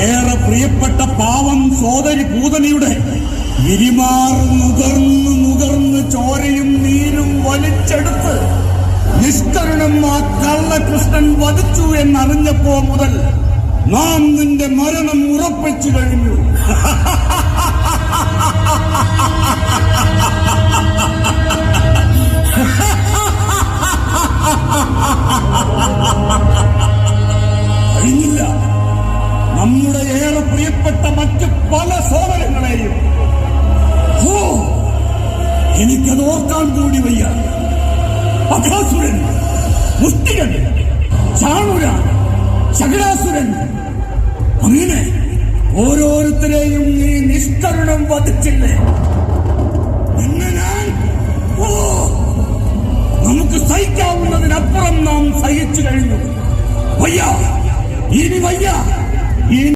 ഏറെ പ്രിയപ്പെട്ട പാവം സോദരി പൂതനയുടെ വിരിമാറ് നുകർന്ന് ചോരയും നീരും വലിച്ചെടുത്ത് നിഷ്കരുണം ആ കള്ളകൃഷ്ണൻ വധിച്ചു എന്നറിഞ്ഞപ്പോ മുതൽ നാം നിന്റെ മരണം ഉറപ്പിച്ചു കഴിഞ്ഞു. കഴിഞ്ഞില്ല. നമ്മുടെ ഏറെ പ്രിയപ്പെട്ട മറ്റ് പല സോദരങ്ങളെയും എനിക്കത് ഓർക്കാൻ കൂടി വയ്യ. അഘാസുരൻ, മുഷ്ടികൻ, ചാണുരൻ, ശകടാസുരൻ, അങ്ങനെ ഓരോരുത്തരെയും നീ നിഷ്കരുണം വധിച്ചില്ലേ? ഇന്ന് ഞാൻ നമുക്ക് സഹിക്കാവുന്നതിനപ്പുറം നാം സഹിച്ചു കഴിഞ്ഞു. വയ്യ, ഇനി വയ്യ.